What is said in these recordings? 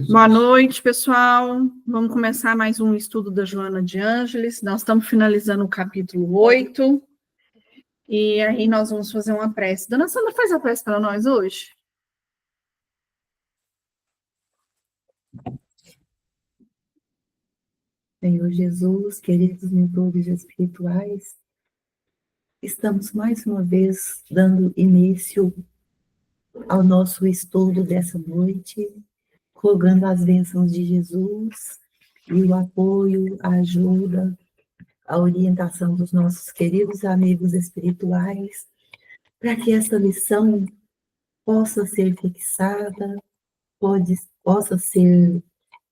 Boa noite, pessoal. Vamos começar mais um estudo da Joana de Ângeles. Nós estamos finalizando o capítulo 8. E aí nós vamos fazer uma prece. Dona Sandra, faz a prece para nós hoje? Senhor Jesus, queridos mentores espirituais, estamos mais uma vez dando início ao nosso estudo dessa noite, rogando as bênçãos de Jesus e o apoio, a ajuda, a orientação dos nossos queridos amigos espirituais, para que essa lição possa ser fixada, possa ser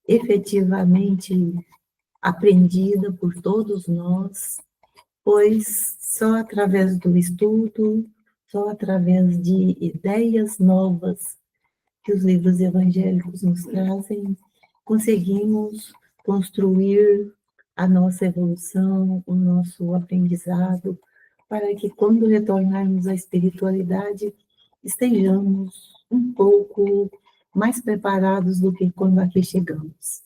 efetivamente aprendida por todos nós, pois só através do estudo, só através de ideias novas que os livros evangélicos nos trazem, conseguimos construir a nossa evolução, o nosso aprendizado, para que quando retornarmos à espiritualidade, estejamos um pouco mais preparados do que quando aqui chegamos.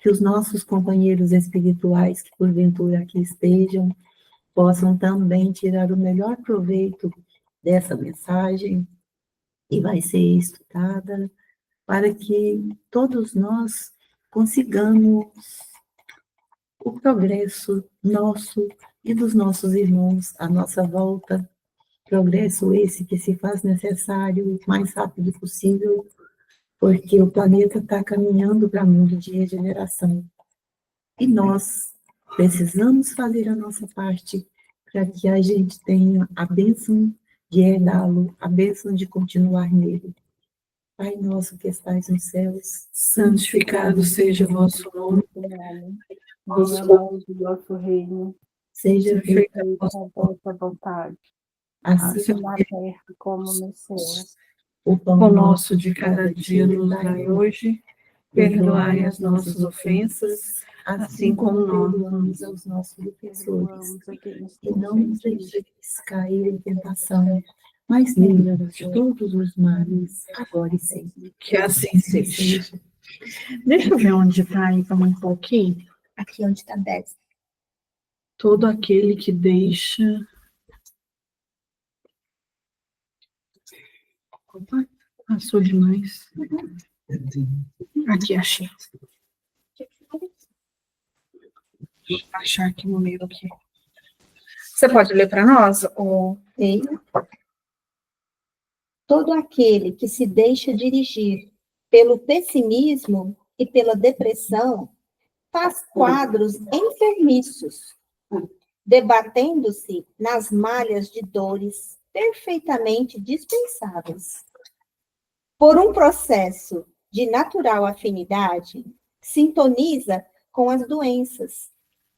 Que os nossos companheiros espirituais que porventura aqui estejam, possam também tirar o melhor proveito dessa mensagem, e vai ser estudada, para que todos nós consigamos o progresso nosso e dos nossos irmãos à nossa volta, progresso esse que se faz necessário o mais rápido possível, porque o planeta está caminhando para um mundo de regeneração. E nós precisamos fazer a nossa parte para que a gente tenha a bênção de herdá-lo, a bênção de continuar nele. Pai nosso que estais nos céus, Santificado seja o vosso nome. Venha o vosso reino, seja feita a vossa vontade, assim assim na terra como no céu. o O pão nosso de cada dia nos dai hoje. Perdoai as nossas ofensas, assim como nós perdoamos aos nossos ofensores. Perdoamos a quem nos E tem não nos ofendido. deixeis cair em tentação, mas livra-nos de todos os males, agora e sempre. que assim seja. Deixa eu ver onde está aí para um pouquinho. Aqui onde está 10. Todo aquele que deixa... Opa, passou demais. Aqui, achei. Deixa eu achar aqui no meio aqui. Você pode ler para nós? Todo aquele que se deixa dirigir pelo pessimismo e pela depressão faz quadros enfermiços, debatendo-se nas malhas de dores perfeitamente dispensáveis. Por um processo de natural afinidade, sintoniza com as doenças,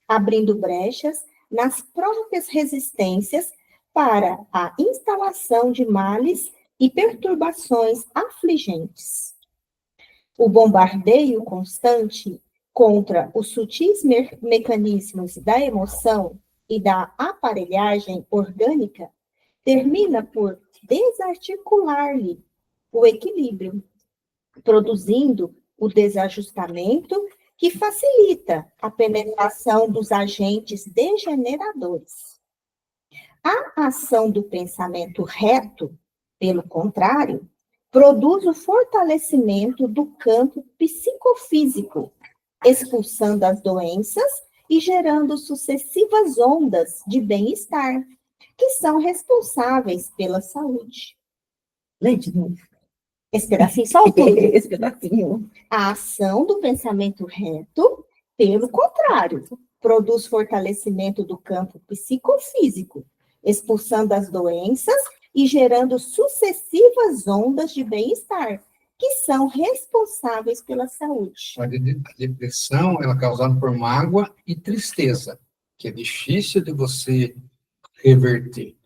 abrindo brechas nas próprias resistências para a instalação de males e perturbações afligentes. O bombardeio constante contra os sutis mecanismos da emoção e da aparelhagem orgânica termina por desarticular-lhe o equilíbrio, produzindo o desajustamento que facilita a penetração dos agentes degeneradores. A ação do pensamento reto, pelo contrário, produz o fortalecimento do campo psicofísico, expulsando as doenças e gerando sucessivas ondas de bem-estar, que são responsáveis pela saúde. Lê de novo. Esse pedacinho só o tudo. Esse pedacinho. A ação do pensamento reto, pelo contrário, produz fortalecimento do campo psicofísico, expulsando as doenças e gerando sucessivas ondas de bem-estar, que são responsáveis pela saúde. A depressão ela é causada por mágoa e tristeza, que é difícil de você reverter.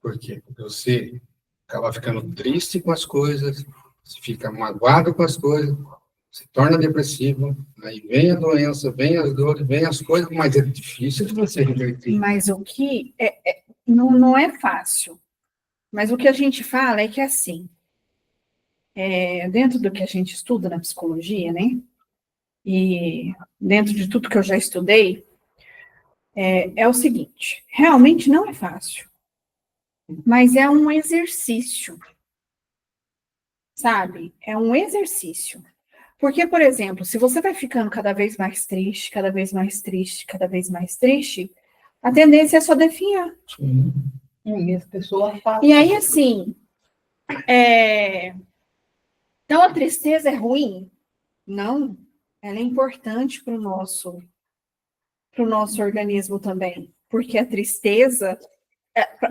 Por quê? Porque você acaba ficando triste com as coisas, você fica magoado com as coisas, se torna depressivo, aí vem a doença, vem as dores, vem as coisas, mas é difícil de você reverter. Mas o que não é fácil. Mas o que a gente fala é que assim, dentro do que a gente estuda na psicologia, né? E dentro de tudo que eu já estudei, é o seguinte: realmente não é fácil, mas é um exercício, sabe? É um exercício. Porque, por exemplo, se você vai ficando cada vez mais triste, cada vez mais triste, cada vez mais triste, a tendência é só definhar. Sim. E as pessoas falam. E aí, assim, então a tristeza é ruim? Não, ela é importante para o nosso organismo também. Porque a tristeza,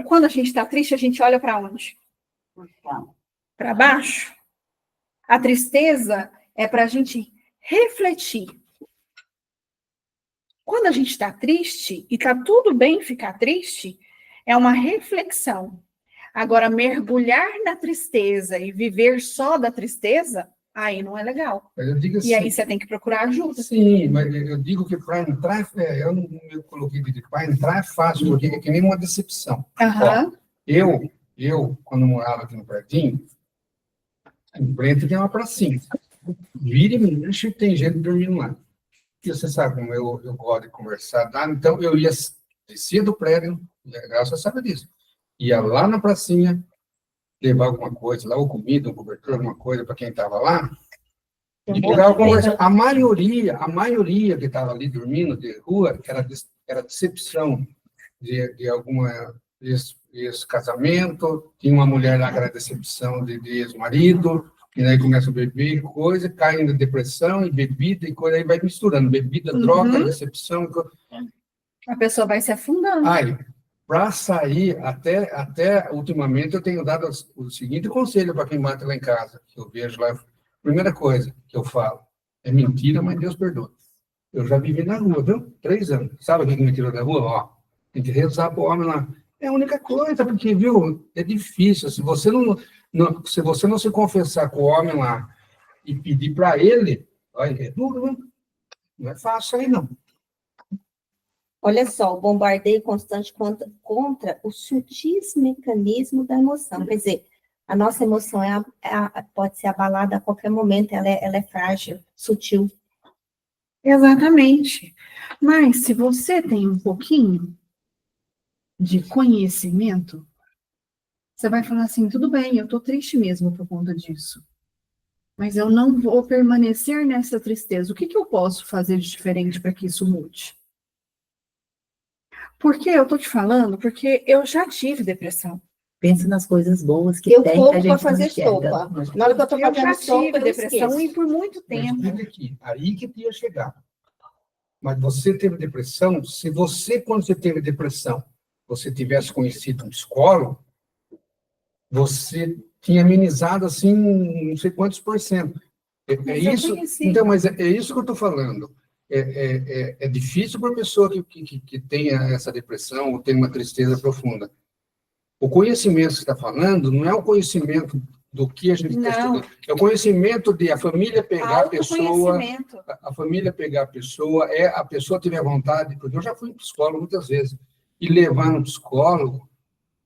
quando a gente está triste, a gente olha para onde? Para baixo. A tristeza é para a gente refletir. Quando a gente está triste, e está tudo bem ficar triste, é uma reflexão. Agora, mergulhar na tristeza e viver só da tristeza, aí não é legal. Mas eu digo assim, E aí você tem que procurar ajuda. sim, mas eu digo que para entrar, eu não eu coloquei para entrar é fácil, porque é que nem uma decepção. Aham. Eu, quando morava aqui no Parquinho, em frente tem uma pracinha. Vira e mexe, tem gente dormindo lá. E você sabe como eu gosto de conversar, tá? Então eu ia descer do prédio, você sabe disso. Ia lá na pracinha, levar alguma coisa lá, ou comida, um cobertor, alguma coisa para quem estava lá, e pegava conversa. A maioria que estava ali dormindo de rua era decepção de alguma ex-casamento, tinha uma mulher lá que era decepção de ex-marido, e aí começa a beber coisa, cai em depressão e bebida e coisa, aí vai misturando, bebida, droga, decepção. A pessoa vai se afundando. Aí, para sair, até ultimamente, eu tenho dado o seguinte conselho para quem mata lá em casa, que eu vejo lá. Primeira coisa que eu falo, é mentira, mas Deus perdoa. Eu já vivi na rua, viu? 3 anos. Sabe o que me tirou da rua? Ó, tem que rezar para o homem lá. É a única coisa, porque, viu, é difícil. Se você não se confessar com o homem lá e pedir para ele, olha, é duro, né? Não é fácil aí, não. Olha só, o bombardeio constante contra os sutis mecanismos da emoção. Quer dizer, a nossa emoção pode ser abalada a qualquer momento, ela é frágil, sutil. Exatamente. Mas se você tem um pouquinho de conhecimento, você vai falar assim, tudo bem, eu estou triste mesmo por conta disso. Mas eu não vou permanecer nessa tristeza. O que eu posso fazer de diferente para que isso mude? Por que eu estou te falando? Porque eu já tive depressão. Pensa nas coisas boas que Eu tem, corro que a para gente não fazer enxerga. sopa. Na hora que eu estou Eu já fazendo sopa, tive eu depressão esqueço. e por muito Mas tempo. escuta aqui, aí que ia chegar. Mas você teve depressão, se você, quando você teve depressão, você tivesse conhecido um psicólogo, você tinha amenizado, assim, não sei quantos por cento. Mas eu Isso, conheci. então, mas é isso que eu estou falando. É difícil para a pessoa que tenha essa depressão ou tem uma tristeza profunda. O conhecimento que você está falando não é o conhecimento do que a gente está Não. estudando. É o conhecimento de a família pegar a pessoa, Autoconhecimento. a família pegar a pessoa tiver vontade, porque eu já fui psicólogo muitas vezes, e levar no psicólogo,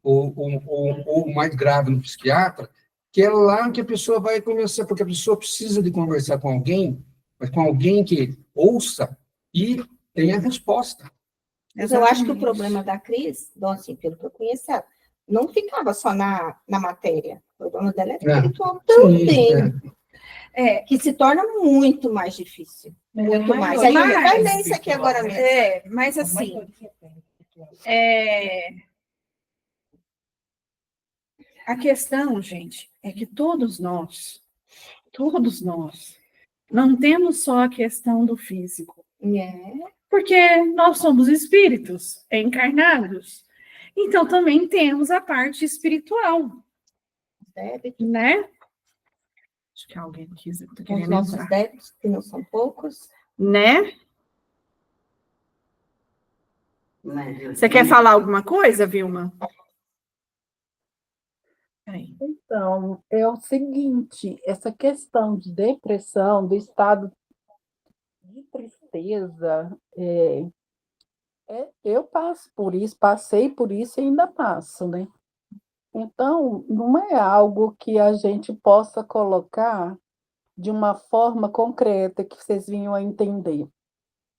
ou mais grave no psiquiatra, que é lá que a pessoa vai começar, porque a pessoa precisa de conversar com alguém, mas com alguém que ouça e tenha resposta. Mas eu acho que o problema da Cris, bom, assim, pelo que eu conheço, ela não ficava só na matéria. O problema dela é espiritual também. Sim, Que se torna muito mais difícil. Muito mais. A gente vai ler isso aqui agora mesmo. Mas assim, a questão, gente, é que todos nós, não temos só a questão do físico. Porque nós somos espíritos encarnados. Então, também temos a parte espiritual, né? Acho que alguém quis, tá Os querendo nossos entrar. débitos, que não são poucos. Né? Você quer falar alguma coisa, Vilma? Peraí. Então, é o seguinte, essa questão de depressão, do estado de tristeza, eu passo por isso, passei por isso e ainda passo, né? Então, não é algo que a gente possa colocar de uma forma concreta que vocês vinham a entender,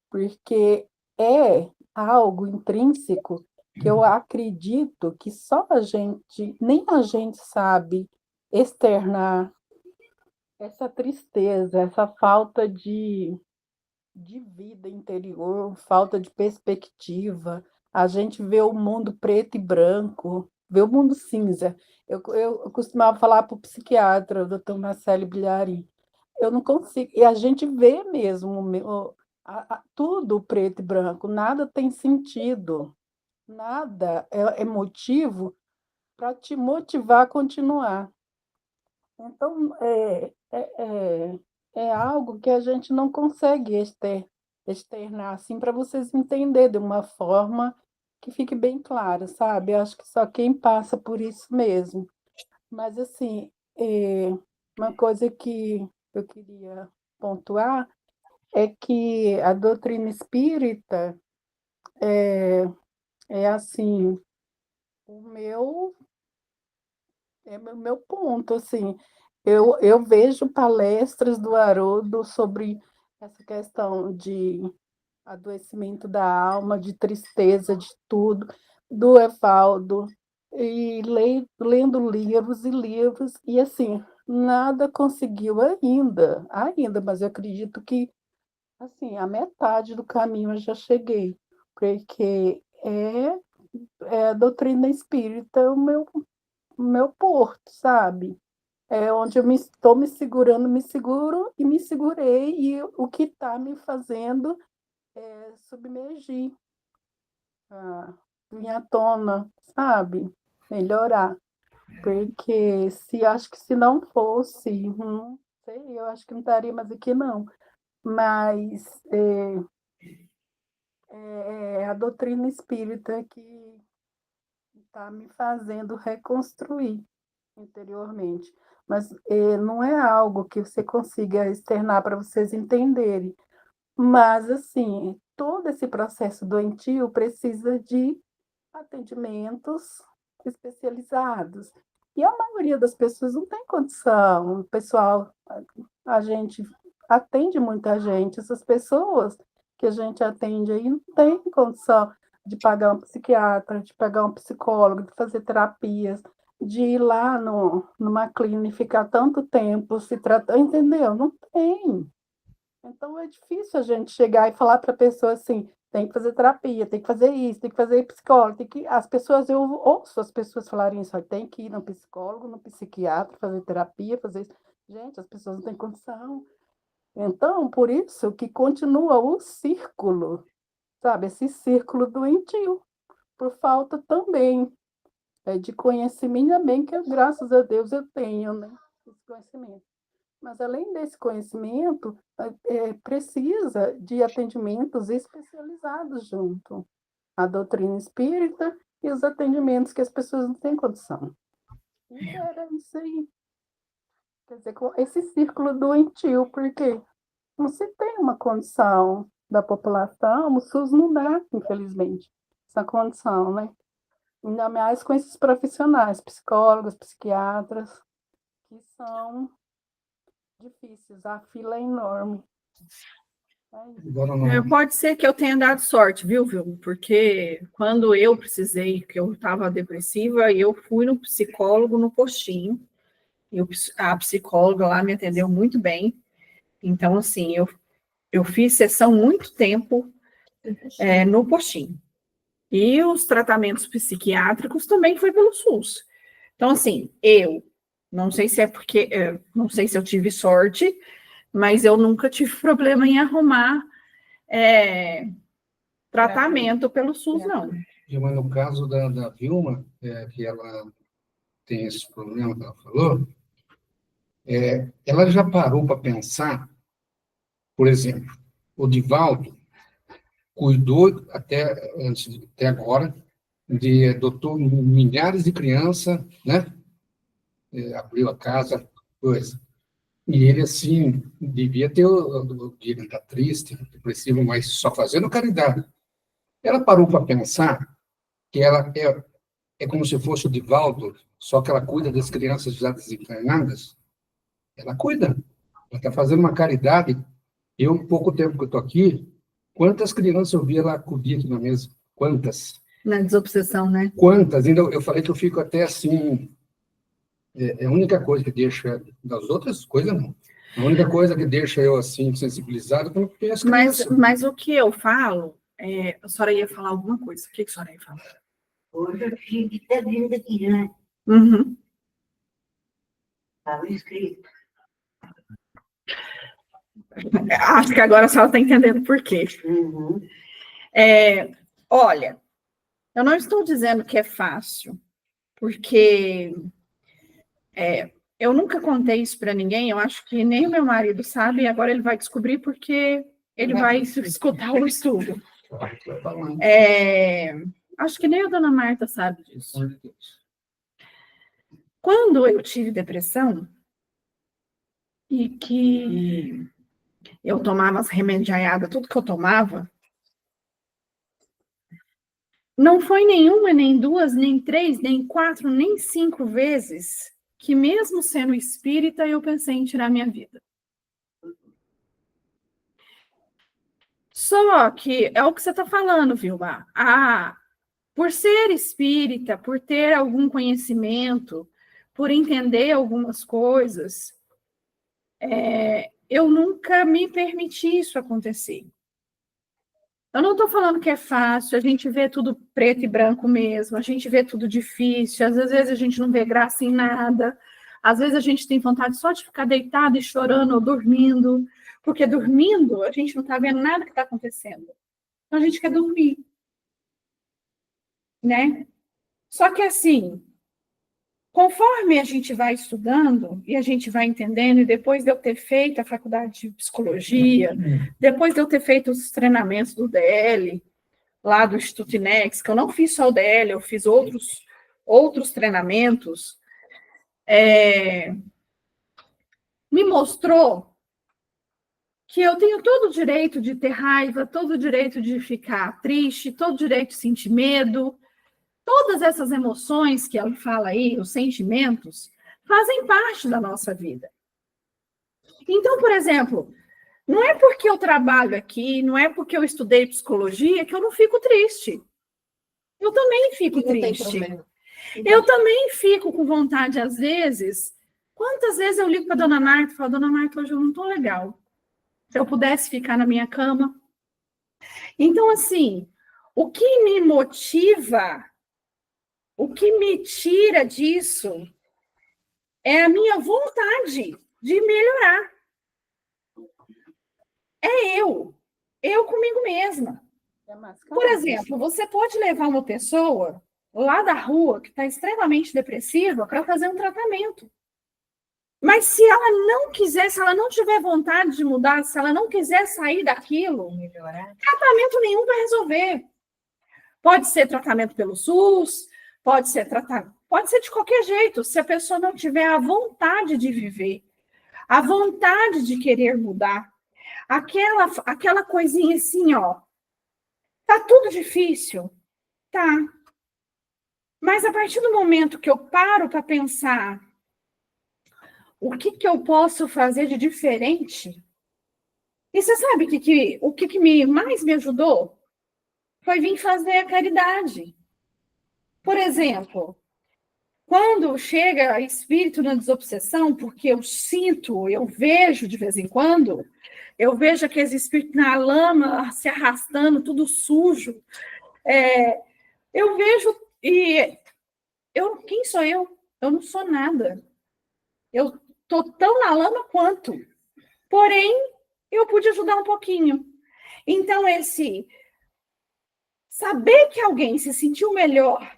porque é algo intrínseco que eu acredito que só a gente, nem a gente sabe externar essa tristeza, essa falta de vida interior, falta de perspectiva. A gente vê o mundo preto e branco, vê o mundo cinza. Eu costumava falar para o psiquiatra, o doutor Marcelo Bilhari, eu não consigo. E a gente vê mesmo tudo preto e branco, nada tem sentido, nada é motivo para te motivar a continuar. Então, é algo que a gente não consegue externar assim para vocês entenderem de uma forma que fique bem clara, sabe? Eu acho que só quem passa por isso mesmo. Mas, assim, uma coisa que eu queria pontuar é que a doutrina espírita é assim, o meu é o meu ponto, assim. Eu vejo palestras do Haroldo sobre essa questão de adoecimento da alma, de tristeza, de tudo, do Evaldo, e lendo livros e livros, e assim, nada conseguiu ainda, mas eu acredito que, assim, a metade do caminho eu já cheguei, porque é a doutrina espírita o meu porto, sabe? É onde eu estou me segurando, me seguro e me segurei, e o que está me fazendo é submergir, vir à tona, sabe? Melhorar. Porque acho que se não fosse, sei, eu acho que não estaria mais aqui, não. Mas é a doutrina espírita que está me fazendo reconstruir interiormente. Mas não é algo que você consiga externar para vocês entenderem. Mas, assim, todo esse processo doentio precisa de atendimentos especializados. E a maioria das pessoas não tem condição. O pessoal, a gente atende muita gente, essas pessoas que a gente atende aí não tem condição de pagar um psiquiatra, de pagar um psicólogo, de fazer terapias, de ir lá numa clínica e ficar tanto tempo se tratando, entendeu? Não tem. Então é difícil a gente chegar e falar para a pessoa assim, tem que fazer terapia, tem que fazer isso, tem que fazer psicólogo, tem que. As pessoas, eu ouço as pessoas falarem isso, tem que ir no psicólogo, no psiquiatra, fazer terapia, fazer isso. Gente, as pessoas não têm condição. Então, por isso que continua o círculo, sabe? Esse círculo doentio, por falta também de conhecimento, ainda bem que, graças a Deus, eu tenho, né, esse conhecimento. Mas, além desse conhecimento, precisa de atendimentos especializados junto à doutrina espírita e os atendimentos que as pessoas não têm condição. E era isso aí. Quer dizer, com esse círculo doentio, porque não se tem uma condição da população, o SUS não dá, infelizmente, essa condição, né? Ainda mais com esses profissionais, psicólogos, psiquiatras, que são difíceis, a fila é enorme. Pode ser que eu tenha dado sorte, viu? Porque quando eu precisei, que eu estava depressiva, eu fui no psicólogo no postinho, e a psicóloga lá me atendeu muito bem. Então, assim, eu fiz sessão muito tempo no postinho. E os tratamentos psiquiátricos também foi pelo SUS. Então, assim, eu não sei se é porque, não sei se eu tive sorte, mas eu nunca tive problema em arrumar tratamento pelo SUS, não. Mas no caso da Vilma, que ela tem esse problema que ela falou, ela já parou para pensar, por exemplo, o Divaldo cuidou até agora, adotou milhares de crianças, né? Abriu a casa, coisa. E ele, assim, devia ter ele está triste, depressivo, mas só fazendo caridade. Ela parou para pensar que ela é como se fosse o Divaldo só que ela cuida das crianças já desencarnadas, ela cuida. Ela está fazendo uma caridade. Eu, pouco tempo que eu estou aqui, quantas crianças eu vi ela acudir aqui na mesa? Quantas? Na desobsessão, né? Quantas? Ainda eu falei que eu fico até assim. É a única coisa que deixa. Das outras coisas, não. A única coisa que deixa eu assim, sensibilizado com as crianças. Mas o que eu falo, a senhora ia falar alguma coisa. O que a senhora ia falar? Hoje eu tive que ter vindo aqui, né? Uhum. Estava escrito. Acho que agora a senhora está entendendo por quê. Uhum. Olha, eu não estou dizendo que é fácil, porque eu nunca contei isso para ninguém, eu acho que nem o meu marido sabe, e agora ele vai descobrir porque ele vai escutar o estudo. Acho que nem a dona Marta sabe disso. Quando eu tive depressão, e que eu tomava as remediadas, tudo que eu tomava, não foi nenhuma, nem duas, nem três, nem quatro, nem 5 vezes que, mesmo sendo espírita, eu pensei em tirar minha vida. Só que é o que você está falando, Vilma. Por ser espírita, por ter algum conhecimento, por entender algumas coisas, eu nunca me permiti isso acontecer. Eu não estou falando que é fácil, a gente vê tudo preto e branco mesmo, a gente vê tudo difícil, às vezes a gente não vê graça em nada, às vezes a gente tem vontade só de ficar deitado e chorando ou dormindo, porque dormindo a gente não está vendo nada que está acontecendo. Então a gente quer dormir, né? Só que assim, conforme a gente vai estudando e a gente vai entendendo, e depois de eu ter feito a faculdade de psicologia, depois de eu ter feito os treinamentos do DL, lá do Instituto INEX, que eu não fiz só o DL, eu fiz outros treinamentos, me mostrou que eu tenho todo o direito de ter raiva, todo o direito de ficar triste, todo o direito de sentir medo. Todas essas emoções que ela fala aí, os sentimentos, fazem parte da nossa vida. Então, por exemplo, não é porque eu trabalho aqui, não é porque eu estudei psicologia que eu não fico triste. Eu também fico triste. Eu também fico com vontade, às vezes. Quantas vezes eu ligo para a dona Marta e falo, dona Marta, hoje eu não estou legal. Se eu pudesse ficar na minha cama. Então, assim, o que me motiva, o que me tira disso é a minha vontade de melhorar. É eu comigo mesma. Por exemplo, você pode levar uma pessoa lá da rua que está extremamente depressiva para fazer um tratamento. Mas se ela não quiser, se ela não tiver vontade de mudar, se ela não quiser sair daquilo, tratamento nenhum vai resolver. Pode ser tratamento pelo SUS, pode ser de qualquer jeito, se a pessoa não tiver a vontade de viver, a vontade de querer mudar, aquela coisinha assim, ó, tá tudo difícil, tá. Mas a partir do momento que eu paro para pensar o que eu posso fazer de diferente, e você sabe o que mais me ajudou? Foi vir fazer a caridade. Por exemplo, quando chega espírito na desobsessão, porque eu sinto, eu vejo de vez em quando, eu vejo aqueles espíritos na lama se arrastando, tudo sujo. Eu vejo e quem sou eu? Eu não sou nada. Eu estou tão na lama quanto. Porém, eu pude ajudar um pouquinho. Então, saber que alguém se sentiu melhor,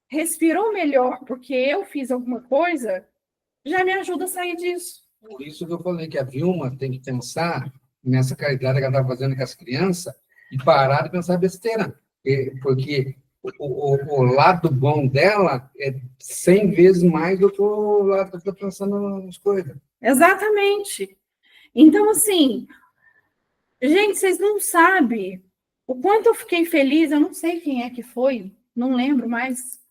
respirou melhor porque eu fiz alguma coisa, já me ajuda a sair disso. Por isso que eu falei que a Vilma tem que pensar nessa caridade que ela está fazendo com as crianças e parar de pensar besteira. Porque o lado bom dela é 100 vezes mais do que o lado que está pensando nas coisas. Exatamente. Então, assim, gente, vocês não sabem o quanto eu fiquei feliz, eu não sei quem é que foi, não lembro mais.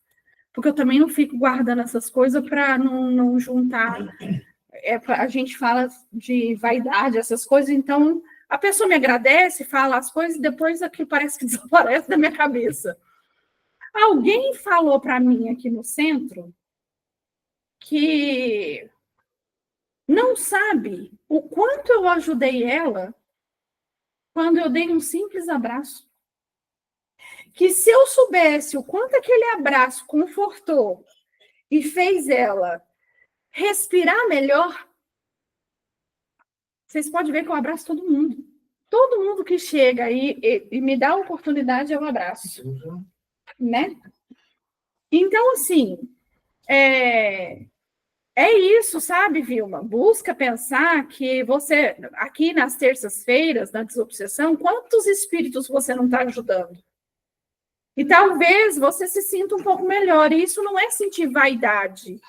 porque eu também não fico guardando essas coisas para não juntar. A gente fala de vaidade, essas coisas, então a pessoa me agradece, fala as coisas, e depois aquilo parece que desaparece da minha cabeça. Alguém falou para mim aqui no centro que não sabe o quanto eu ajudei ela quando eu dei um simples abraço. Que se eu soubesse o quanto aquele abraço confortou e fez ela respirar melhor, vocês podem ver que eu abraço todo mundo. Todo mundo que chega e me dá a oportunidade, eu abraço. Né? Então, assim, é isso, sabe, Vilma? Busca pensar que você, aqui nas terças-feiras, na desobsessão, quantos espíritos você não está ajudando? E talvez você se sinta um pouco melhor. E isso não é sentir vaidade,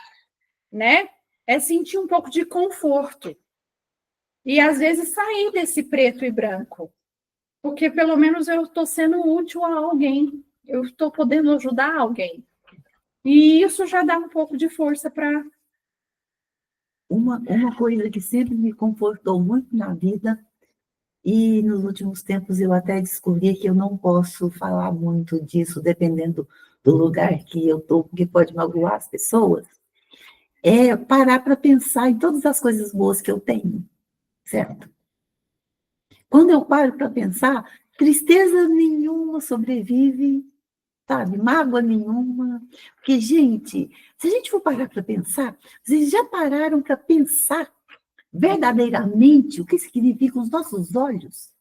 né? É sentir um pouco de conforto. E, às vezes, sair desse preto e branco. Porque, pelo menos, eu estou sendo útil a alguém. Eu estou podendo ajudar alguém. E isso já dá um pouco de força para... Uma coisa que sempre me confortou muito na vida, e nos últimos tempos eu até descobri que eu não posso falar muito disso, dependendo do lugar que eu estou, porque pode magoar as pessoas, é parar para pensar em todas as coisas boas que eu tenho, certo? Quando eu paro para pensar, tristeza nenhuma sobrevive, sabe? Mágoa nenhuma. Porque, gente, se a gente for parar para pensar, vocês já pararam para pensar verdadeiramente o que significam os nossos olhos?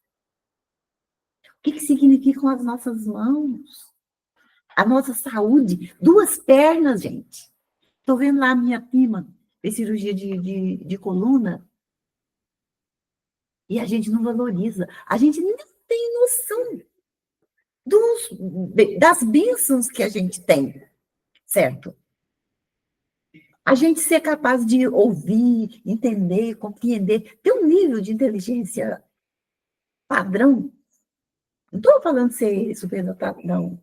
O que significam as nossas mãos? A nossa saúde? 2 pernas, gente. Estou vendo lá a minha prima, fez cirurgia de coluna, e a gente não valoriza. A gente não tem noção das bênçãos que a gente tem, certo? A gente ser capaz de ouvir, entender, compreender, ter um nível de inteligência padrão. Não estou falando de ser superdotado, não.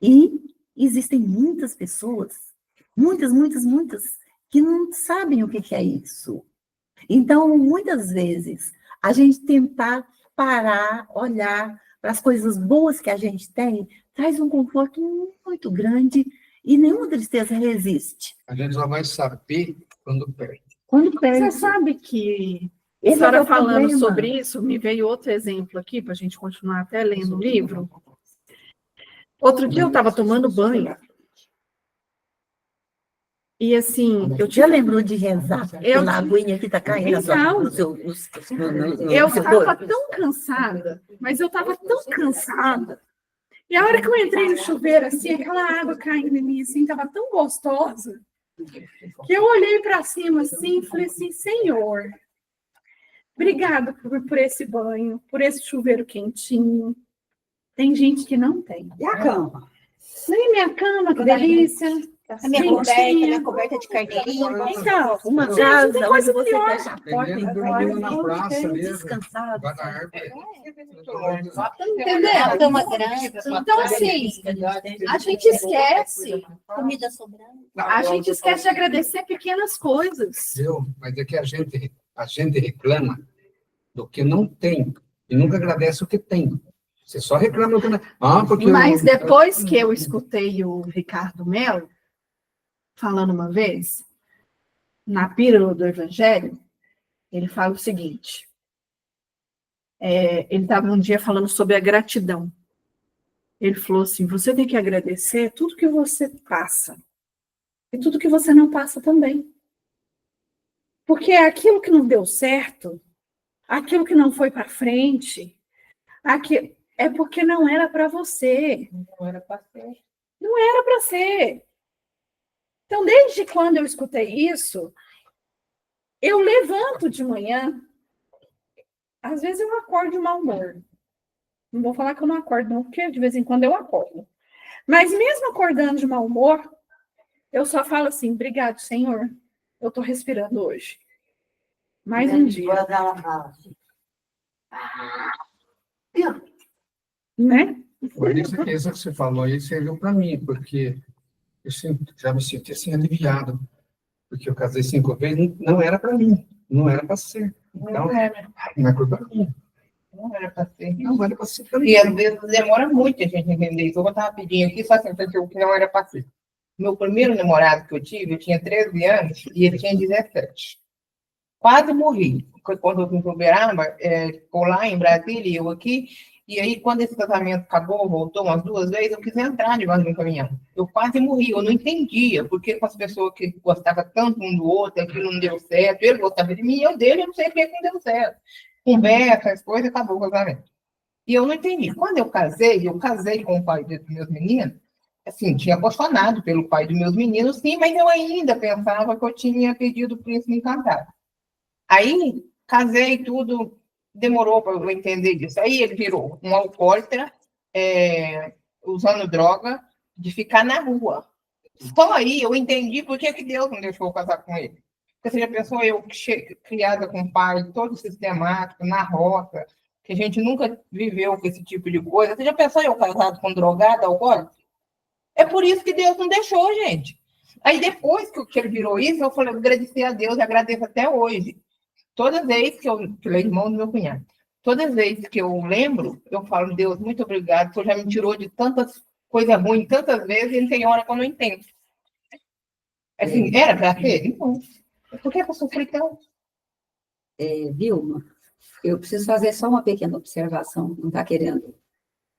E existem muitas pessoas, muitas, que não sabem o que é isso. Então, muitas vezes, a gente tentar parar, olhar para as coisas boas que a gente tem, traz um conforto muito grande e nenhuma tristeza resiste. A gente só vai saber quando perde. Quando perde. Você sabe que, a Esse é senhora o falando problema. sobre isso, me veio outro exemplo aqui, para a gente continuar até lendo o livro. Outro dia eu estava tomando banho. E assim, Já lembrou de rezar pela aguinha que está caindo Então, no seu eu seu estava corpo? tão cansada, mas eu estava tão cansada. E a hora que eu entrei no chuveiro, assim, aquela água caindo em mim, assim, estava tão gostosa, que eu olhei para cima, assim, e falei assim, Senhor, obrigada por esse banho, por esse chuveiro quentinho. Tem gente que não tem. E a cama? Nem minha cama, que delícia. A minha Quentinha. coberta de carneirinho. Então, Uma gente, casa tem onde coisa você pior. fecha a porta Tem e gente dorme dormindo na praça mesmo, descansado. debaixo da árvore. Entendeu? A cama grande. Então, assim, a gente esquece. Comida sobrando. A gente esquece de agradecer pequenas coisas. Viu? Mas é que a gente reclama do que não tem e nunca agradece o que tem. Você só reclama do que não... porque Mas depois que eu escutei o Ricardo Melo falando uma vez, na Pílula do Evangelho, ele fala o seguinte, ele estava um dia falando sobre a gratidão. Ele falou assim, você tem que agradecer tudo que você passa e tudo que você não passa também. Porque aquilo que não deu certo, aquilo que não foi para frente, é porque não era para você. Não era para ser. Não era para ser. Então, desde quando eu escutei isso, eu levanto de manhã, às vezes eu acordo de mau humor. Não vou falar que eu não acordo, não, porque de vez em quando eu acordo. Mas mesmo acordando de mau humor, eu só falo assim, obrigado, Senhor, eu estou respirando hoje. Mais um dia. Né? Por isso que você falou aí serviu para mim, porque já me senti assim aliviado, porque eu casei 5 vezes, não era para mim, não era para ser. Então, não é culpa minha. Não era para ser. Não era para ser para E mim. às vezes demora muito a gente entender isso. Eu vou botar rapidinho aqui, só assim, o que não era para ser. Meu primeiro namorado que eu tive, eu tinha 13 anos e ele tinha 17. Quase morri. Foi quando eu vim para Uberaba, ficou lá em Brasília e eu aqui. E aí, quando esse casamento acabou, voltou umas 2 vezes, eu quis entrar debaixo de um caminhão. Eu quase morri, eu não entendia porque com as pessoas que gostavam tanto um do outro, aquilo não deu certo, ele gostava de mim, eu dele, eu não sei porque que não deu certo. Conversa, as coisas, acabou o casamento. E eu não entendi. Quando eu casei com o pai dos meus meninos, assim, tinha apaixonado pelo pai dos meus meninos, sim, mas eu ainda pensava que eu tinha pedido o príncipe encantado. Aí, casei tudo, demorou para eu entender disso. Aí ele virou um alcoólatra, usando droga, de ficar na rua. Só aí eu entendi por que Deus não deixou eu casar com ele. Porque você já pensou, eu criada com um pai todo sistemático, na roça, que a gente nunca viveu com esse tipo de coisa. Você já pensou eu casado com drogado, alcoólatra? É por isso que Deus não deixou, gente. Aí depois que ele virou isso, eu falei, eu agradeci a Deus e agradeço até hoje. Toda vez que ele é irmão do meu cunhado, toda vez que eu lembro, eu falo, Deus, muito obrigado, você já me tirou de tantas coisas ruins, tantas vezes, e tem hora que eu não entendo. Assim, era para ser? Não. Por que eu sofri tanto? Vilma, eu preciso fazer só uma pequena observação, não está querendo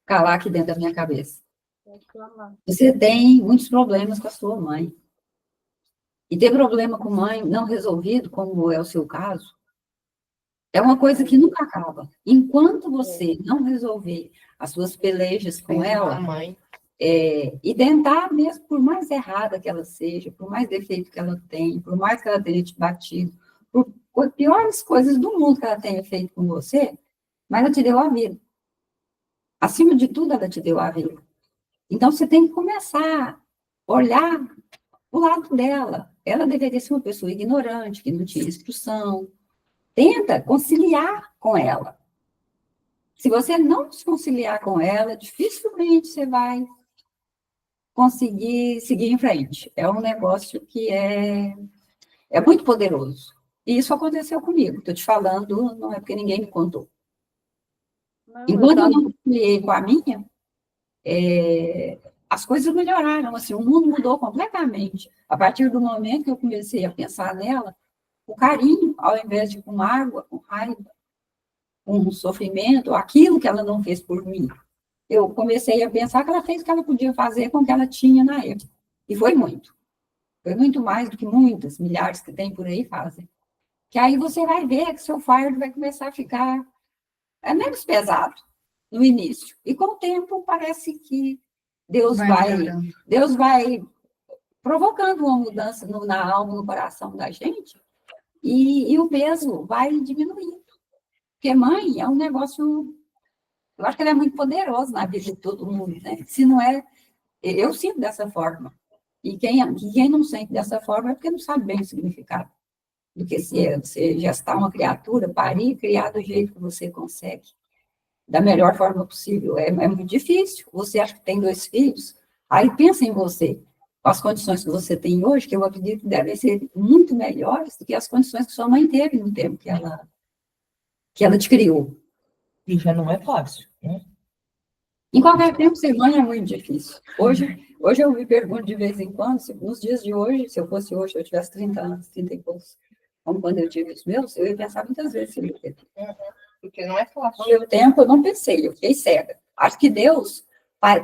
calar aqui dentro da minha cabeça. Você tem muitos problemas com a sua mãe. E ter problema com mãe não resolvido, como é o seu caso, é uma coisa que nunca acaba. Enquanto você não resolver as suas pelejas com ela, e tentar mesmo, por mais errada que ela seja, por mais defeito que ela tenha, por mais que ela tenha te batido, por piores coisas do mundo que ela tenha feito com você, mas ela te deu a vida. Acima de tudo, ela te deu a vida. Então, você tem que começar a olhar o lado dela. Ela deveria ser uma pessoa ignorante, que não tinha instrução. Tenta conciliar com ela. Se você não se conciliar com ela, dificilmente você vai conseguir seguir em frente. É um negócio que é muito poderoso. E isso aconteceu comigo. Estou te falando, não é porque ninguém me contou. Enquanto eu não conciliei com a minha, as coisas melhoraram, assim, o mundo mudou completamente. A partir do momento que eu comecei a pensar nela, o carinho, ao invés de com mágoa, com raiva, com sofrimento, aquilo que ela não fez por mim, eu comecei a pensar que ela fez o que ela podia fazer com o que ela tinha na época. E foi muito. Foi muito mais do que muitas, milhares que tem por aí fazem. Que aí você vai ver que seu fardo vai começar a ficar menos pesado no início. E com o tempo parece que Deus vai provocando uma mudança na alma, no coração da gente, e o peso vai diminuindo. Porque mãe é um negócio, eu acho que ele é muito poderoso na vida de todo mundo, né? Se não é, eu sinto dessa forma. E quem não sente dessa forma é porque não sabe bem o significado. Porque se você gestar uma criatura, parir e criar do jeito que você consegue, da melhor forma possível, é muito difícil. Você acha que tem 2 filhos, aí pensa em você, com as condições que você tem hoje, que eu acredito que devem ser muito melhores do que as condições que sua mãe teve no tempo que ela te criou. E já não é fácil, né? Em qualquer tempo, ser mãe é muito difícil. Hoje eu me pergunto de vez em quando, nos dias de hoje, se eu fosse hoje, eu tivesse 30 anos, 30 e poucos, como quando eu tive os meus, eu ia pensar muitas vezes sobre isso. Porque não é fácil. No meu tempo, eu não pensei, eu fiquei cega. Acho que Deus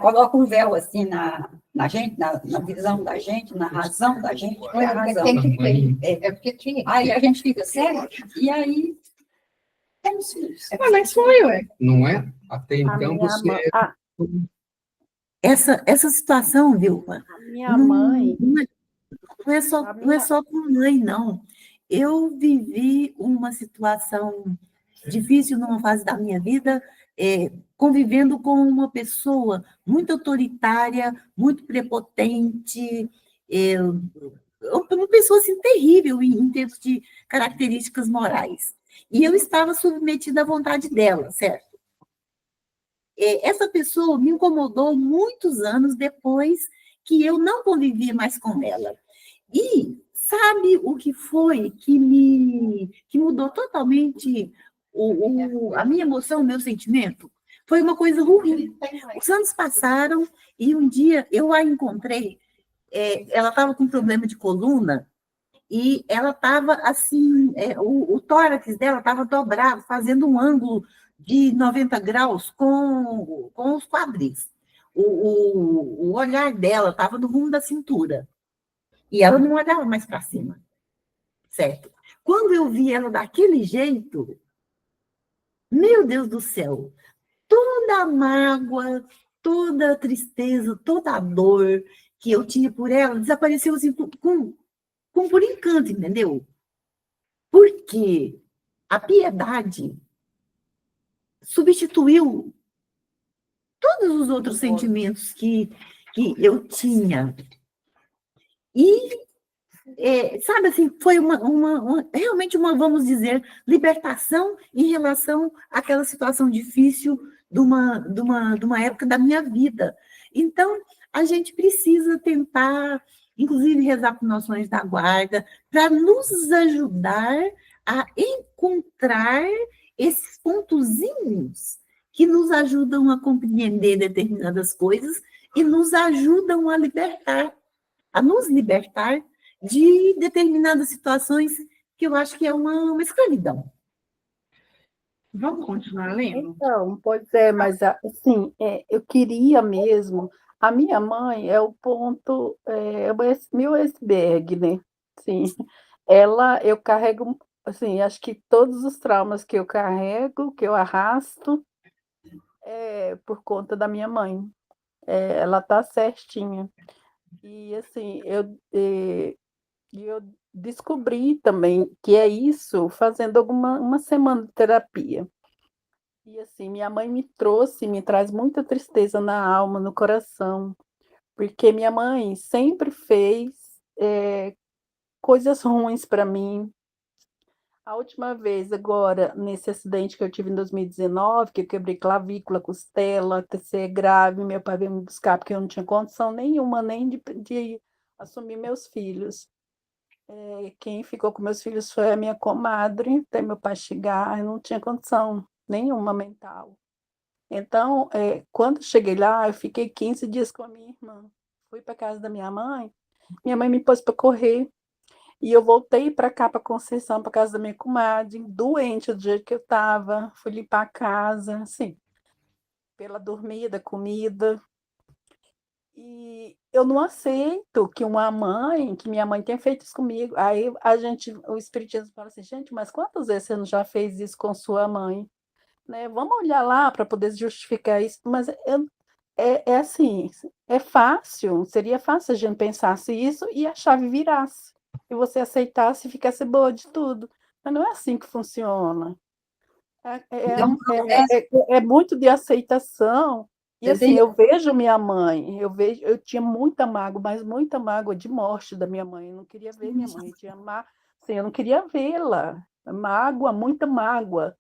coloca um véu assim na gente, na visão da gente, na razão da gente, não é a razão. Tem que ter. É porque tinha. Aí a gente fica cega, e aí temos filhos. Mas foi, ué. Não é? Até então você... Essa situação, Vilma, A minha mãe... não é só com mãe, não. Eu vivi uma situação difícil numa fase da minha vida, convivendo com uma pessoa muito autoritária, muito prepotente, uma pessoa assim, terrível em termos de características morais. E eu estava submetida à vontade dela, certo? Essa pessoa me incomodou muitos anos depois que eu não convivia mais com ela. E sabe o que foi que mudou totalmente a minha emoção, o meu sentimento? Foi uma coisa ruim. Os anos passaram e um dia eu a encontrei, ela estava com problema de coluna e ela estava assim, o tórax dela estava dobrado, fazendo um ângulo de 90 graus com os quadris. O olhar dela estava no rumo da cintura. E ela não olhava mais para cima, certo? Quando eu vi ela daquele jeito, meu Deus do céu, toda a mágoa, toda a tristeza, toda a dor que eu tinha por ela desapareceu assim, por encanto, entendeu? Porque a piedade substituiu todos os outros sentimentos que eu tinha. E sabe assim, foi realmente vamos dizer, libertação em relação àquela situação difícil de uma época da minha vida. Então, a gente precisa tentar, inclusive, rezar por nossos anjos da guarda, para nos ajudar a encontrar esses pontozinhos que nos ajudam a compreender determinadas coisas e nos ajudam a nos libertar de determinadas situações que eu acho que é uma escravidão. Vamos continuar lendo? Então, pois é, mas assim, eu queria mesmo. A minha mãe é o ponto, meu iceberg, né? Sim, eu carrego, assim, acho que todos os traumas que eu carrego, que eu arrasto, é por conta da minha mãe. Ela tá certinha. E assim, eu descobri também que é isso fazendo uma semana de terapia. E assim, minha mãe me traz muita tristeza na alma, no coração, porque minha mãe sempre fez coisas ruins para mim. A última vez, agora, nesse acidente que eu tive em 2019, que eu quebrei clavícula, costela, TC grave, meu pai veio me buscar porque eu não tinha condição nenhuma nem de assumir meus filhos. Quem ficou com meus filhos foi a minha comadre, até meu pai chegar, eu não tinha condição nenhuma mental. Então, quando cheguei lá, eu fiquei 15 dias com a minha irmã. Fui para casa da minha mãe me pôs para correr, e eu voltei para cá, para Conceição, para casa da minha comadre, doente do jeito que eu estava, fui limpar a casa, assim, pela dormida, comida. E eu não aceito que minha mãe tenha feito isso comigo. Aí o Espiritismo fala assim, gente, mas quantas vezes você não já fez isso com sua mãe? Né? Vamos olhar lá para poder justificar isso, mas é assim, seria fácil a gente pensasse isso e a chave virasse, e você aceitasse e ficasse boa de tudo. Mas não é assim que funciona. É muito de aceitação. E assim, eu vejo minha mãe, eu tinha muita mágoa, mas muita mágoa de morte da minha mãe. Eu não queria ver minha mãe, assim, eu não queria vê-la. Mágoa, muita mágoa.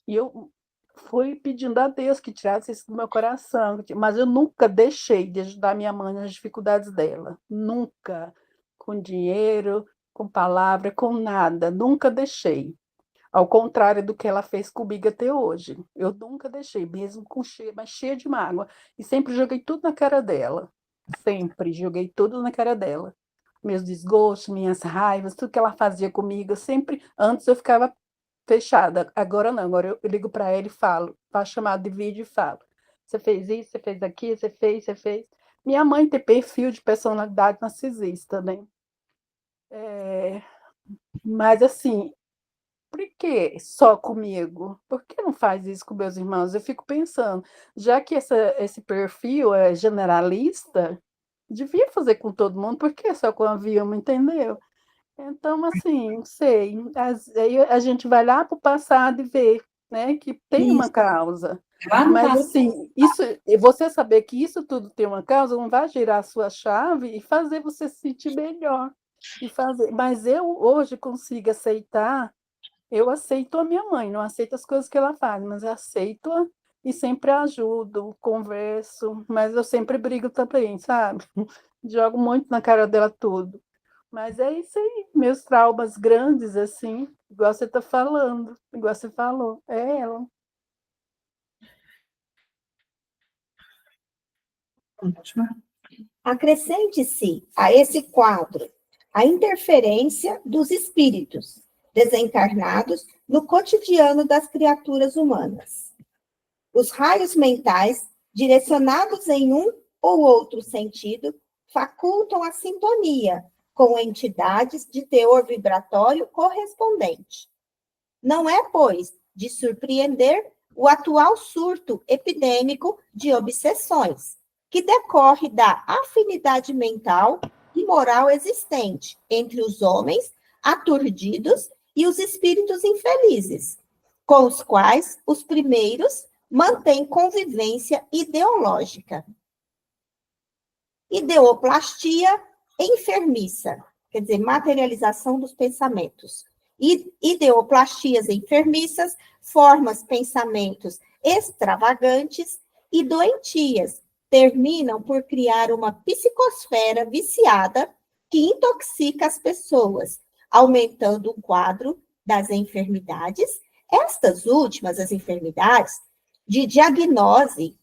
E eu fui pedindo a Deus que tirasse isso do meu coração, mas eu nunca deixei de ajudar minha mãe nas dificuldades dela. Nunca. Com dinheiro, com palavra, com nada. Nunca deixei. Ao contrário do que ela fez comigo até hoje. Eu nunca deixei, mesmo mas cheia de mágoa. E sempre joguei tudo na cara dela. Sempre joguei tudo na cara dela. Meus desgostos, minhas raivas, tudo que ela fazia comigo, antes eu ficava fechada. Agora não, agora eu ligo para ela e falo, faço chamada de vídeo e falo. Você fez isso, você fez aquilo, você fez. Minha mãe tem perfil de personalidade narcisista, né? Mas assim, por que só comigo? Por que não faz isso com meus irmãos? Eu fico pensando, já que esse perfil é generalista, devia fazer com todo mundo, por que só com a Vilma, entendeu? Então, assim, não sei. Aí a gente vai lá para o passado e vê, né, que tem uma Isso. causa. Lá no Mas, passado, assim, você saber que isso tudo tem uma causa não vai girar a sua chave e fazer você se sentir melhor. Mas eu hoje consigo aceitar. Eu aceito a minha mãe, não aceito as coisas que ela faz, mas aceito-a e sempre ajudo, converso, mas eu sempre brigo também, sabe? Jogo muito na cara dela tudo. Mas é isso aí, meus traumas grandes, assim, igual você está falando, igual você falou, é ela. Acrescente-se a esse quadro a interferência dos espíritos desencarnados no cotidiano das criaturas humanas. Os raios mentais, direcionados em um ou outro sentido, facultam a sintonia com entidades de teor vibratório correspondente. Não é, pois, de surpreender o atual surto epidêmico de obsessões, que decorre da afinidade mental e moral existente entre os homens aturdidos e os espíritos infelizes, com os quais os primeiros mantêm convivência ideológica. Ideoplastia enfermiça, quer dizer, materialização dos pensamentos. Ideoplastias enfermiças, formas pensamentos extravagantes e doentias, terminam por criar uma psicosfera viciada que intoxica as pessoas, aumentando o quadro das enfermidades. Estas últimas, as enfermidades, de diagnose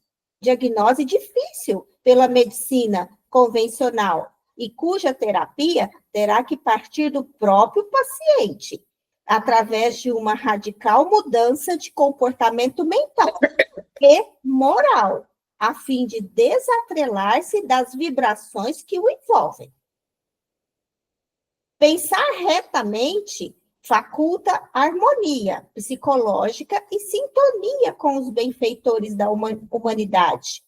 difícil pela medicina convencional e cuja terapia terá que partir do próprio paciente, através de uma radical mudança de comportamento mental e moral, a fim de desatrelar-se das vibrações que o envolvem. Pensar retamente faculta harmonia psicológica e sintonia com os benfeitores da humanidade,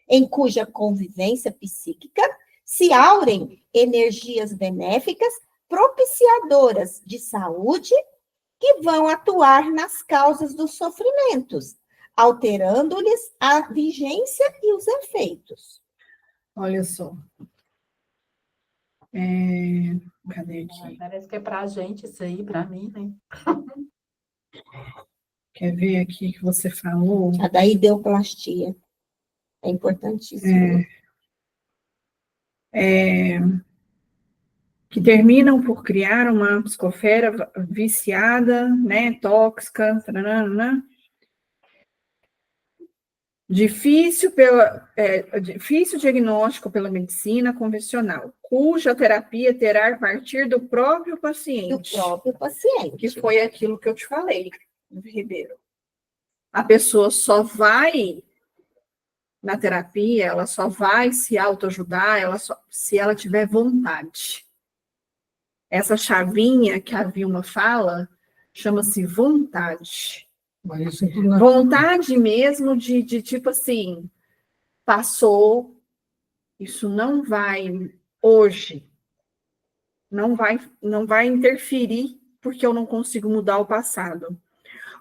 em cuja convivência psíquica se aurem energias benéficas propiciadoras de saúde que vão atuar nas causas dos sofrimentos, alterando-lhes a vigência e os efeitos. Olha só. Cadê aqui? Parece que é para a gente isso aí, para mim, né? Quer ver aqui que você falou? A da ideoplastia. É importantíssimo. Que terminam por criar uma psicosfera viciada, né, tóxica, taranana. Difícil diagnóstico pela medicina convencional, cuja terapia terá a partir do próprio paciente. Do próprio paciente. Que foi aquilo que eu te falei, Ribeiro. A pessoa só vai na terapia, ela só vai se autoajudar, se ela tiver vontade. Essa chavinha que a Vilma fala chama-se vontade. Mas isso tudo na... Vontade mesmo de tipo assim, passou, isso não vai hoje, não vai interferir porque eu não consigo mudar o passado.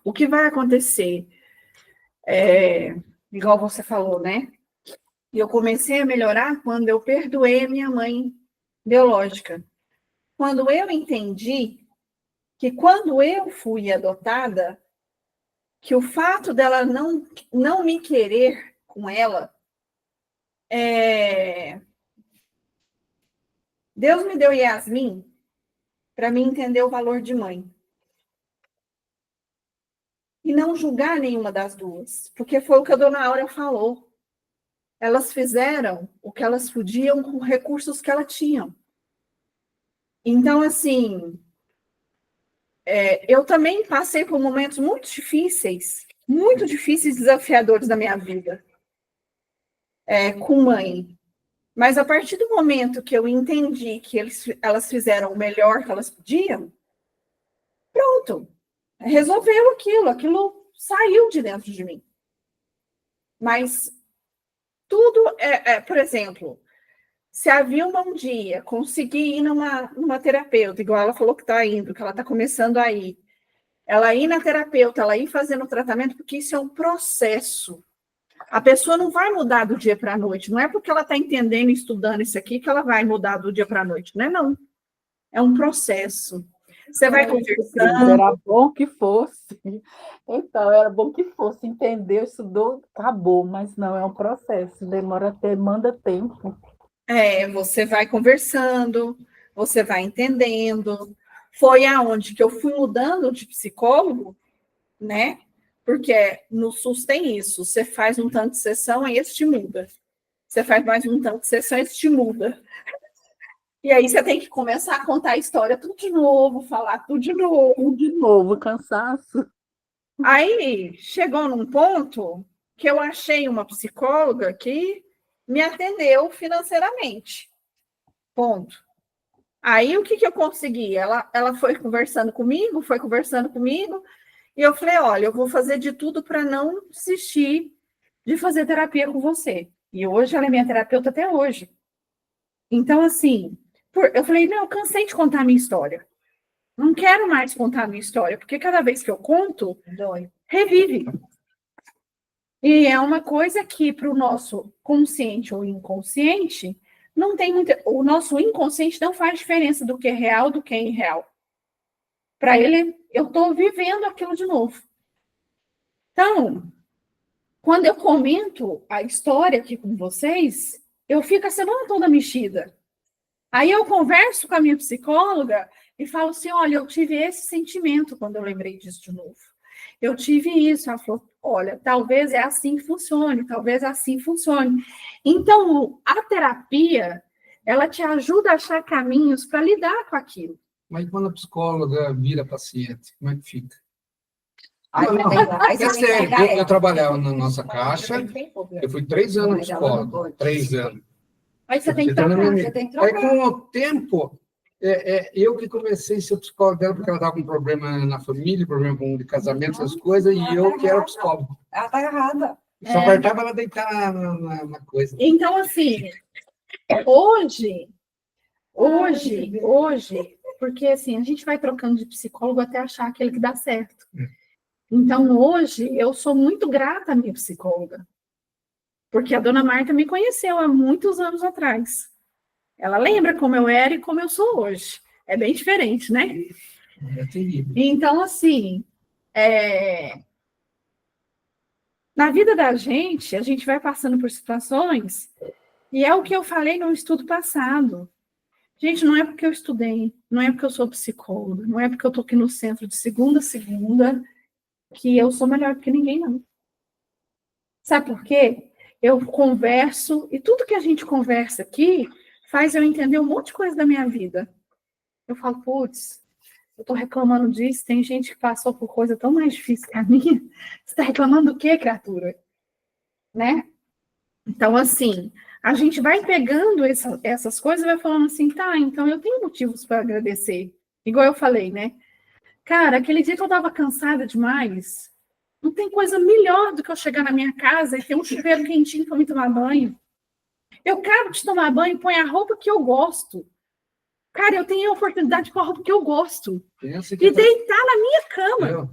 O que vai acontecer igual você falou, né? E eu comecei a melhorar quando eu perdoei a minha mãe biológica. Quando eu entendi que quando eu fui adotada, que o fato dela não me querer com ela, Deus me deu Yasmin para mim entender o valor de mãe. E não julgar nenhuma das duas, porque foi o que a dona Áurea falou. Elas fizeram o que elas podiam com recursos que elas tinham. Então, assim, eu também passei por momentos muito difíceis e desafiadores da minha vida, com mãe. Mas a partir do momento que eu entendi que elas fizeram o melhor que elas podiam, pronto, resolveu aquilo saiu de dentro de mim. Mas tudo, por exemplo, se a Vilma um dia conseguir ir numa terapeuta, igual ela falou que está indo, que ela está começando a ir, ela ir na terapeuta, ela ir fazendo o tratamento, porque isso é um processo. A pessoa não vai mudar do dia para a noite, não é porque ela está entendendo e estudando isso aqui que ela vai mudar do dia para a noite, não é não. É um processo. Você vai conversando. Era bom que fosse. Então, era bom que fosse. Entendeu, estudou, acabou. Mas não, é um processo. Demanda tempo. Você vai conversando, você vai entendendo. Foi aonde que eu fui mudando de psicólogo, né? Porque no SUS tem isso. Você faz um tanto de sessão, aí esse te muda. Você faz mais um tanto de sessão, esse te muda. E aí você tem que começar a contar a história tudo de novo, falar tudo de novo. De novo, cansaço. Aí chegou num ponto que eu achei uma psicóloga que me atendeu financeiramente. Ponto. Aí o que eu consegui? Ela foi conversando comigo, e eu falei: olha, eu vou fazer de tudo para não desistir de fazer terapia com você. E hoje ela é minha terapeuta até hoje. Então, assim, eu falei: não, eu cansei de contar a minha história. Não quero mais contar a minha história, porque cada vez que eu conto, revive. E é uma coisa que, para o nosso consciente ou inconsciente, não tem muita. O nosso inconsciente não faz diferença do que é real do que é irreal. Para ele, eu estou vivendo aquilo de novo. Então, quando eu comento a história aqui com vocês, eu fico a semana toda mexida. Aí eu converso com a minha psicóloga e falo assim: olha, eu tive esse sentimento quando eu lembrei disso de novo. Eu tive isso. Ela falou: olha, talvez é assim que funcione, talvez assim funcione. Então, a terapia, ela te ajuda a achar caminhos para lidar com aquilo. Mas quando a psicóloga vira paciente, como é que fica? Aí Não, vai pegar, aí é você vai sério, pegar eu trabalhava na nossa caixa, eu fui 3 anos Mas ela não psicólogo, pode. 3 anos. Aí você tem que Você tá na trocar. minha- Você tem que Aí, trocar. com o tempo, eu que comecei a ser psicólogo dela, porque ela estava com problema na família, problema de casamento, essas coisas, e eu que era psicólogo. Ela tá errada. Só faltava ela deitar na coisa. Então, assim, hoje, porque assim, a gente vai trocando de psicólogo até achar aquele que dá certo. Então, hoje, eu sou muito grata à minha psicóloga, porque a dona Marta me conheceu há muitos anos atrás. Ela lembra como eu era e como eu sou hoje. É bem diferente, né? É terrível. Então, assim, na vida da gente, a gente vai passando por situações, e é o que eu falei no estudo passado. Gente, não é porque eu estudei, não é porque eu sou psicóloga, não é porque eu estou aqui no centro de segunda a segunda, que eu sou melhor do que ninguém, não. Sabe por quê? Eu converso, e tudo que a gente conversa aqui faz eu entender um monte de coisa da minha vida. Eu falo: putz, eu estou reclamando disso, tem gente que passou por coisa tão mais difícil que a minha. Você está reclamando do quê, criatura? Né? Então, assim, a gente vai pegando essas coisas e vai falando assim: tá, então eu tenho motivos para agradecer. Igual eu falei, né? Cara, aquele dia que eu estava cansada demais, não tem coisa melhor do que eu chegar na minha casa e ter um chuveiro quentinho para me tomar banho. Eu quero te tomar banho e põe a roupa que eu gosto. Cara, eu tenho a oportunidade de pôr a roupa que eu gosto. Pensa E deitar na minha cama. Eu-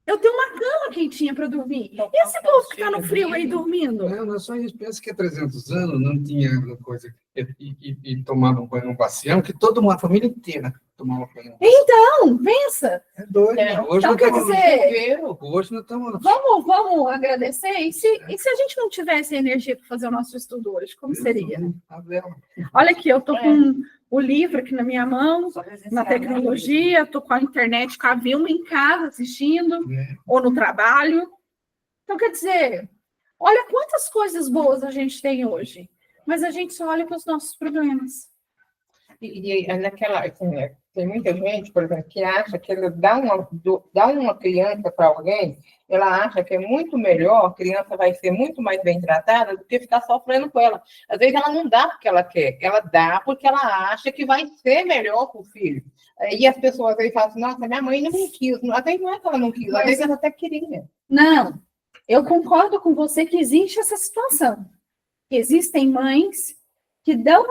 Eu tenho uma cama quentinha para dormir. E esse povo que está no frio aí dormindo? Não é só isso. Pensa que há 300 anos não tinha coisa. E tomava um banho no bacião, que toda uma família inteira tomava banho no bacião. Então, pensa. É doido. Hoje Então, não quer estamos dizer, Hoje não estamos. vamos agradecer? E se a gente não tivesse energia para fazer o nosso estudo hoje, como seria? A vela. Olha aqui, eu estou com o livro aqui na minha mão, na tecnologia, estou com a internet, com a Vilma em casa assistindo, ou no trabalho. Então, quer dizer, olha quantas coisas boas a gente tem hoje, mas a gente só olha para os nossos problemas. E naquela, assim, né, tem muita gente, por exemplo, que acha que ela dá uma criança para alguém, ela acha que é muito melhor, a criança vai ser muito mais bem tratada do que ficar sofrendo com ela. Às vezes ela não dá porque ela quer, ela dá porque ela acha que vai ser melhor para o filho. E as pessoas aí falam assim: nossa, minha mãe não me quis. Até não é que ela não quis, às vezes ela até queria. Não, eu concordo com você que existe essa situação. Existem mães que dão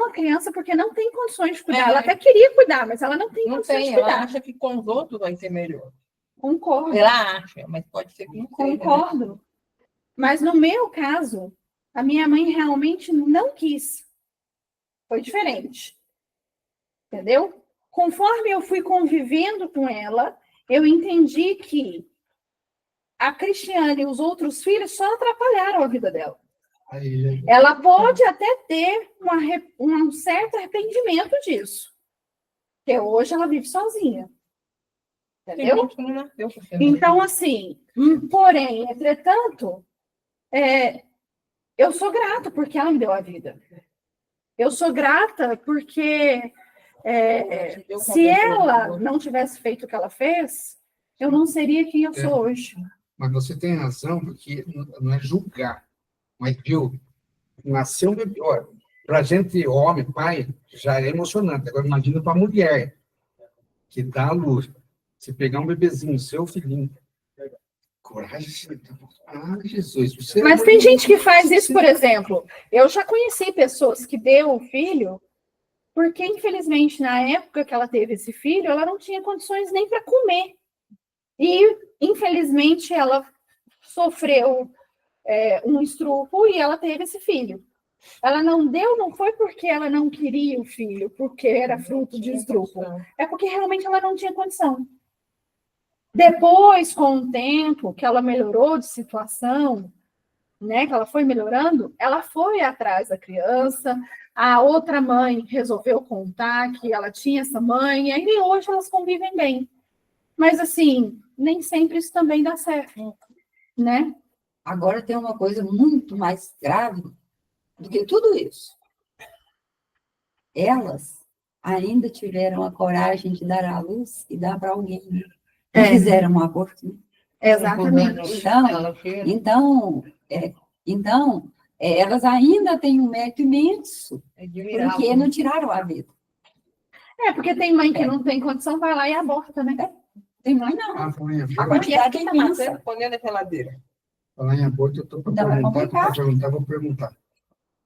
a criança porque não tem condições de cuidar. Ela até queria cuidar, mas ela não tem Não condições tem, de ela cuidar. acha que com os outros vai ser melhor. Concordo. Ela acha, mas pode ser que não seja, né? Concordo. Mas no meu caso, a minha mãe realmente não quis. Foi diferente. Entendeu? conforme eu fui convivendo com ela, eu entendi que a Cristiane e os outros filhos só atrapalharam a vida dela. Aí, Ela pode até ter um certo arrependimento disso, porque hoje ela vive sozinha. Tem Entendeu? gente que não nasceu com esse Então, assim, porém, entretanto, eu sou grata porque ela me deu a vida. Eu sou grata porque se ela não tivesse feito o que ela fez, eu não seria quem eu sou hoje. mas você tem razão, porque não é julgar. Mas, viu, nasceu um bebê. Olha, para gente, homem, pai, já é emocionante. Agora, imagina para a mulher que dá à luz. Se pegar um bebezinho, seu filhinho, coragem. Ah, Jesus. Você Mas tem gente que faz isso, por exemplo. Eu já conheci pessoas que deu o filho, porque, infelizmente, na época que ela teve esse filho, ela não tinha condições nem para comer. E, infelizmente, ela sofreu um estupro e ela teve esse filho. Ela não deu, não foi porque ela não queria o filho, porque era fruto de estupro. É porque realmente ela não tinha condição. Depois, com o tempo, que ela melhorou de situação, né, que ela foi melhorando, ela foi atrás da criança, a outra mãe resolveu contar que ela tinha essa mãe, e aí hoje elas convivem bem. Mas, assim, nem sempre isso também dá certo, né? Agora tem uma coisa muito mais grave do que tudo isso. Elas ainda tiveram a coragem de dar à luz e dar para alguém. Não fizeram um aborto. Exatamente. Então, elas ainda têm um mérito imenso, porque não tiraram a vida. Porque tem mãe que não tem condição, vai lá e aborta, né? Tem mãe não. Ah, foi, A quantidade é imensa. Escondendo a geladeira. falar em aborto, eu estou para Não, é complicado. vou perguntar.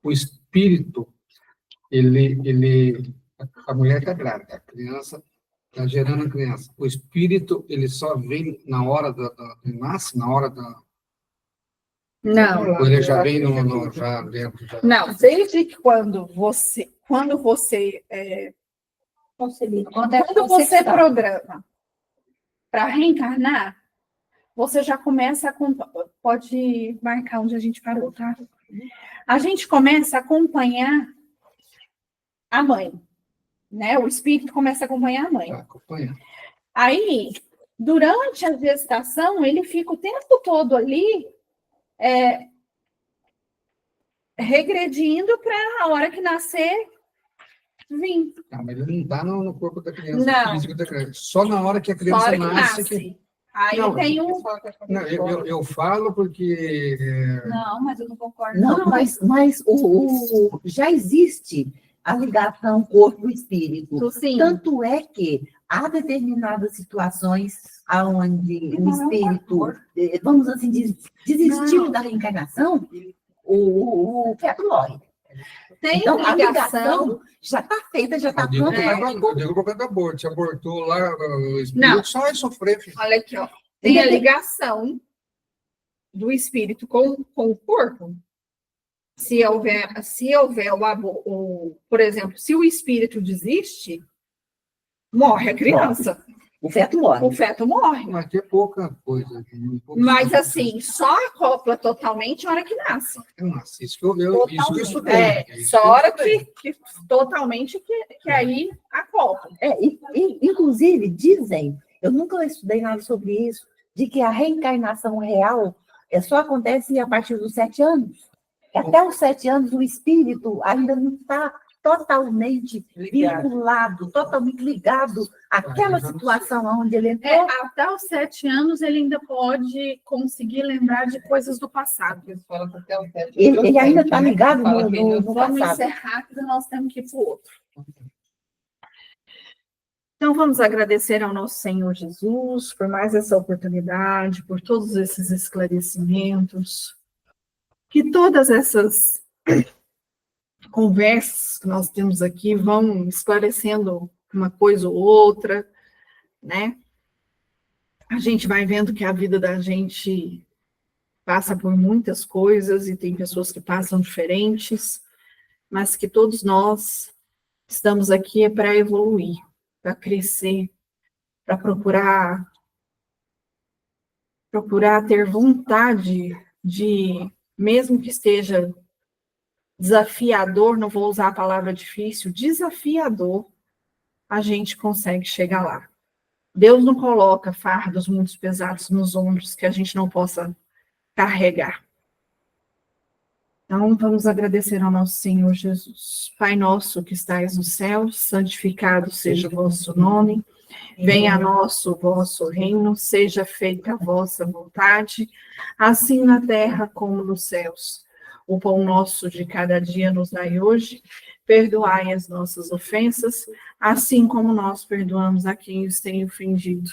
O espírito, a mulher está grávida, a criança está gerando a criança. O espírito, ele só vem na hora ele nasce, na hora da... Não. Ou ele já vem já dentro? Já... Não, desde que quando você programa para reencarnar, você já começa a... Pode marcar onde a gente parou, tá? A gente começa a acompanhar a mãe, né? O espírito começa a acompanhar a mãe. Tá, acompanha. Aí, durante a gestação, ele fica o tempo todo ali regredindo para a hora que nascer vir. Mas ele não está no corpo da criança, Não. no físico da criança. Só na hora que a Na criança hora que nasce. nasce. Aí Não, tem um... Não, eu falo porque... Não, mas eu não concordo. Não, mas já existe a ligação corpo-espírito. Sim. Tanto é que há determinadas situações onde o espírito, vamos assim, desistiu da reencarnação, o feto morre. Tem Então, a ligação... ligação já está feita, já está Eu digo pronta. por causa do aborto. Se abortou lá, o espírito Não. só vai sofrer, filho. Olha aqui, ó. Tem a ligação do espírito com o corpo. Se houver por exemplo, se o espírito desiste, morre a criança. O feto morre. O feto morre. Mas que é pouca coisa. Mas, assim, só acopla totalmente na hora que nasce. Nossa, isso que eu estudei. Só a hora que totalmente que aí acopla. Inclusive, dizem, eu nunca estudei nada sobre isso, de que a reencarnação real só acontece a partir dos 7 anos. Até os 7 anos, o espírito ainda não está totalmente vinculado, totalmente ligado àquela situação onde ele entrou. Até os 7 anos, ele ainda pode conseguir lembrar de coisas do passado. Ele ainda está ligado no Vamos passado. encerrar, que nós temos que ir para o outro. Então, vamos agradecer ao nosso Senhor Jesus por mais essa oportunidade, por todos esses esclarecimentos, que todas essas conversas que nós temos aqui vão esclarecendo uma coisa ou outra, né? A gente vai vendo que a vida da gente passa por muitas coisas e tem pessoas que passam diferentes, mas que todos nós estamos aqui para evoluir, para crescer, para procurar ter vontade de, mesmo que esteja desafiador, não vou usar a palavra difícil, desafiador, a gente consegue chegar lá. Deus não coloca fardos muito pesados nos ombros que a gente não possa carregar. Então, vamos agradecer ao nosso Senhor Jesus. Pai nosso que estais no céu, santificado seja o vosso nome. Venha a nós o vosso reino, seja feita a vossa vontade, assim na terra como nos céus. O pão nosso de cada dia nos dai hoje, perdoai as nossas ofensas, assim como nós perdoamos a quem os tem ofendido.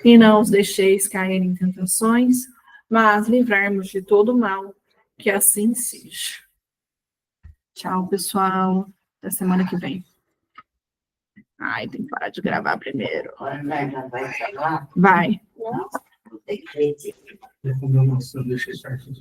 E não os deixeis cair em tentações, mas livrai-nos de todo mal, que assim seja. Tchau, pessoal. Até semana que vem. Ai, tem que parar de gravar primeiro. Vai. Não tem jeito. Eu vou comer uma sanduíche certo.